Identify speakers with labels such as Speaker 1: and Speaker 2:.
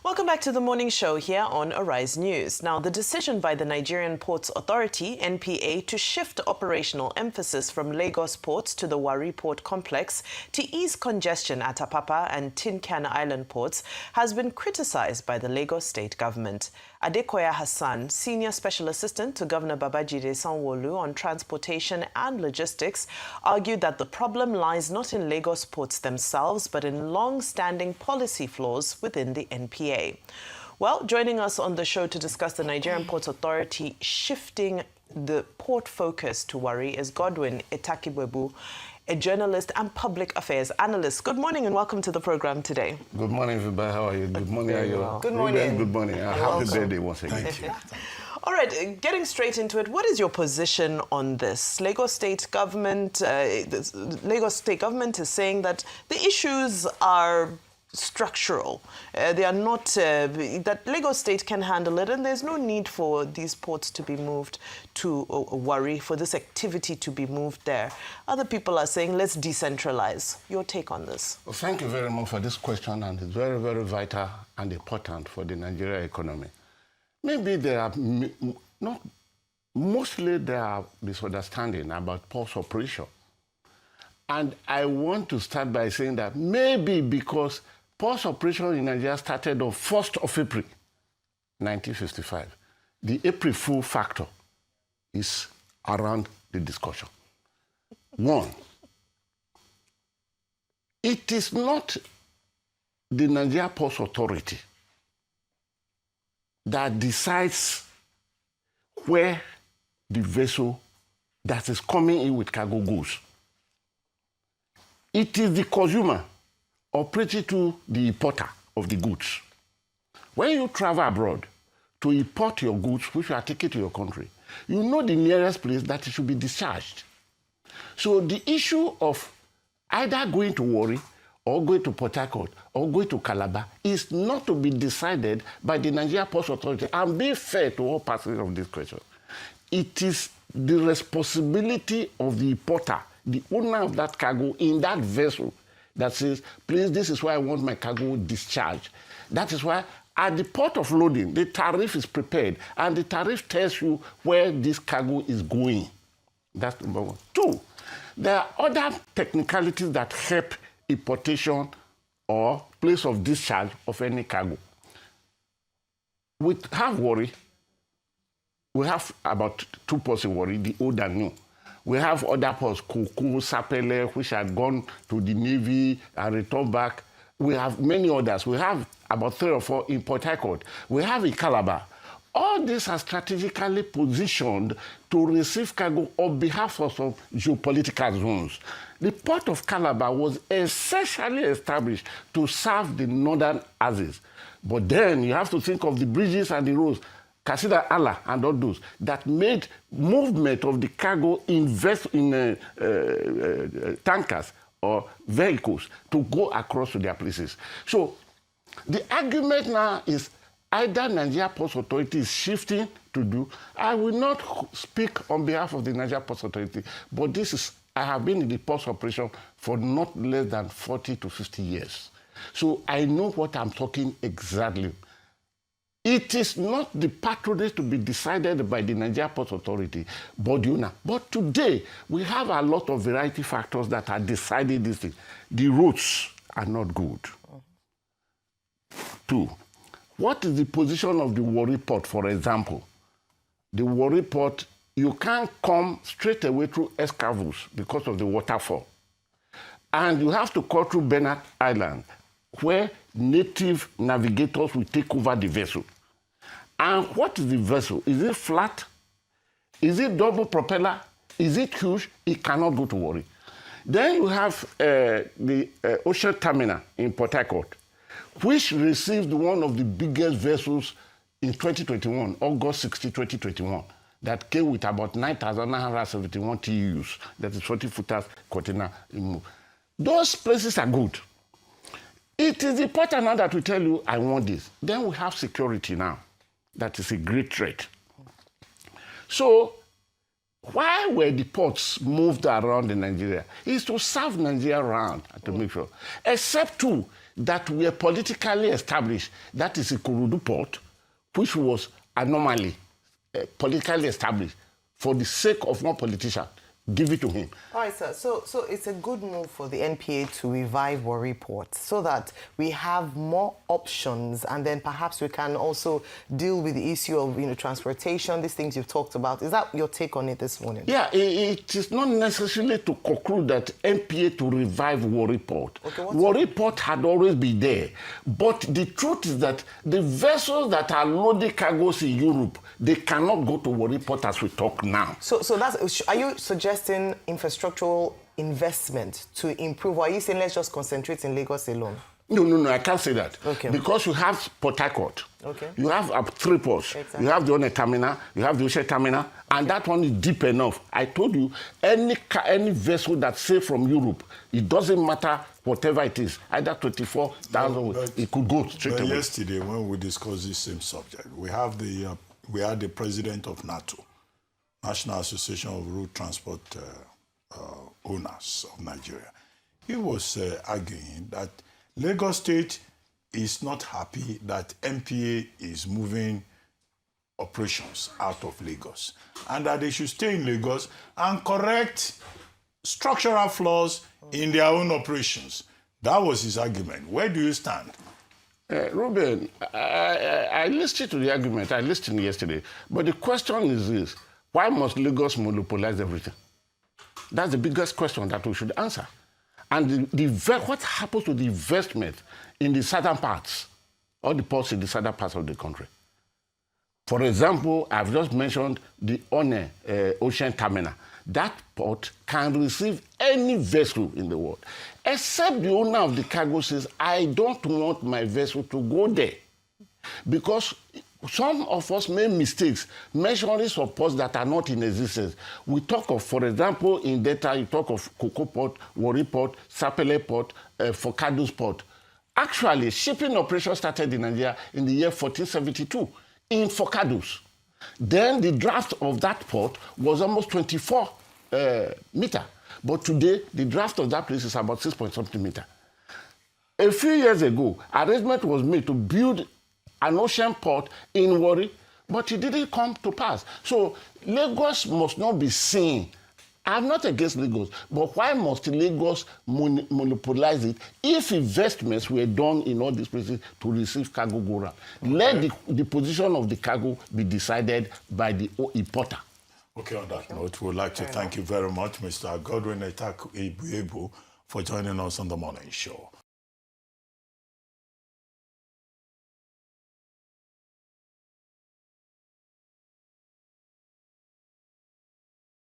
Speaker 1: Welcome back to the morning show here on Arise News. Now, the decision by the Nigerian Ports Authority, NPA, to shift operational emphasis from Lagos ports to the Warri Port complex to ease congestion at Apapa and Tin Can Island ports has been criticized by the Lagos state government. Adekoya Hassan, Senior Special Assistant to Governor Babajide Sanwo-Olu on transportation and logistics, argued that the problem lies not in Lagos ports themselves, but in long-standing policy flaws within the NPA. Well, joining us on the show to discuss the Nigerian Ports Authority shifting the port focus to Warri is Godwin Etakibuebu, a journalist and public affairs analyst. Good morning and welcome to the program today.
Speaker 2: Good morning, everybody. How are you? Good morning, Ayola.
Speaker 1: Good morning.
Speaker 2: Good morning. Happy birthday once again.
Speaker 3: Thank you.
Speaker 1: All right, getting straight into it, what is your position on this? Lagos State government is saying that the issues are structural. They are not, that Lagos State can handle it, and there's no need for these ports to be moved to Warri, for this activity to be moved there. Other people are saying, let's decentralize. Your take on this?
Speaker 2: Well, thank you very much for this question, and it's very, very vital and important for the Nigerian economy. Maybe there are mostly there are misunderstanding about ports operation. And I want to start by saying that maybe because ports operation in Nigeria started on 1st of April, 1955. The April Fool factor is around the discussion. One, it is not the Nigerian Ports Authority that decides where the vessel that is coming in with cargo goes. It is the consumer operating to the importer of the goods. When you travel abroad to import your goods, which you are taking to your country, you know the nearest place that it should be discharged. So the issue of either going to Warri or going to Port Harcourt or going to Calabar is not to be decided by the Nigerian Ports Authority. And be fair to all parties of this question, it is the responsibility of the importer, the owner of that cargo in that vessel, that says, please, this is where I want my cargo discharged. That is why at the port of loading, the tariff is prepared, and the tariff tells you where this cargo is going. That's number one. Two, there are other technicalities that help importation or place of discharge of any cargo. We have Warri. We have about 2 ports in Warri, the old and new. We have other ports, Kuku, Sapele, which had gone to the Navy and returned back. We have many others. We have about 3 or 4 in Port Harcourt. We have in Calabar. All these are strategically positioned to receive cargo on behalf of some geopolitical zones. The port of Calabar was essentially established to serve the northern axis. But then you have to think of the bridges and the roads, Kasida Allah and all those, that made movement of the cargo in tankers or vehicles to go across to their places. So the argument now is either Nigeria Ports Authority is shifting to do. I will not speak on behalf of the Nigeria Ports Authority, but this is, I have been in the ports operation for not less than 40 to 50 years. So I know what I'm talking exactly. It is not the patronage to be decided by the Nigerian Ports Authority, but the owner. But today, we have a lot of variety factors that are deciding this thing. The routes are not good. Two, what is the position of the Warri Port, for example? The Warri Port, you can't come straight away through Escavus because of the waterfall. And you have to go through Bernard Island, where native navigators will take over the vessel. And what is the vessel? Is it flat? Is it double propeller? Is it huge? It cannot go to Warri. Then you have the ocean terminal in Port Harcourt, which received one of the biggest vessels in 2021, August 60, 2021, that came with about 9,971 TEUs, that is 40-footers container. Those places are good. It is important now that we tell you, I want this. Then we have security now. That is a great threat. So why were the ports moved around in Nigeria? It's to serve Nigeria around and to make sure. Except too, that were politically established. That is Ikorodu port, which was anomaly, politically established for the sake of one politician. Give it to him.
Speaker 3: All right, sir. So it's a good move for the NPA to revive Warri Port so that we have more options, and then perhaps we can also deal with the issue of transportation, these things you've talked about. Is that your take on it this morning?
Speaker 2: Yeah, it is not necessarily to conclude that NPA to revive Warri Port.
Speaker 3: Okay,
Speaker 2: Warri Port had always been there. But the truth is that the vessels that are loading cargoes in Europe, they cannot go to Warri Port as we talk now.
Speaker 3: So that's, are you suggesting infrastructural investment to improve, or are you saying let's just concentrate in Lagos alone?
Speaker 2: No, I can't say that.
Speaker 3: Okay.
Speaker 2: Because you have Port Harcourt.
Speaker 3: Okay.
Speaker 2: You have three ports.
Speaker 3: Exactly.
Speaker 2: You have the One terminal, you have the Ocean terminal, and that one is deep enough. I told you, any vessel that's safe from Europe, it doesn't matter whatever it is, either 24,000, it could go straight away.
Speaker 4: Yesterday, when we discussed this same subject, we had the president of NATO, National Association of Road Transport Owners of Nigeria. He was arguing that Lagos State is not happy that NPA is moving operations out of Lagos, and that they should stay in Lagos and correct structural flaws in their own operations. That was his argument. Where do you stand?
Speaker 2: Ruben, I listened to the argument. I listened yesterday. But the question is this: why must Lagos monopolize everything? That's the biggest question that we should answer. And what happens to the investment in the southern parts, or the ports in the southern parts of the country? For example, I've just mentioned the One Ocean terminal. That port can receive any vessel in the world, except the owner of the cargo says, I don't want my vessel to go there. Because some of us make mistakes measuring some ports that are not in existence. We talk of, for example, in data, you talk of Cocoa Port, Warri Port, Sapele Port, Forcados Port. Actually, shipping operations started in Nigeria in the year 1472 in Forcados. Then the draft of that port was almost 24 meters. But today, the draft of that place is about 6-point-something meters. A few years ago, arrangement was made to build an ocean port in Warri, but it didn't come to pass. So Lagos must not be seen. I'm not against Lagos, but why must Lagos monopolize it if investments were done in all these places to receive cargo go around? Okay. Let the position of the cargo be decided by the importer.
Speaker 4: Okay, on that note, we'd like to thank you very much, Mr. Godwin Etakibuebu, for joining us on the morning show.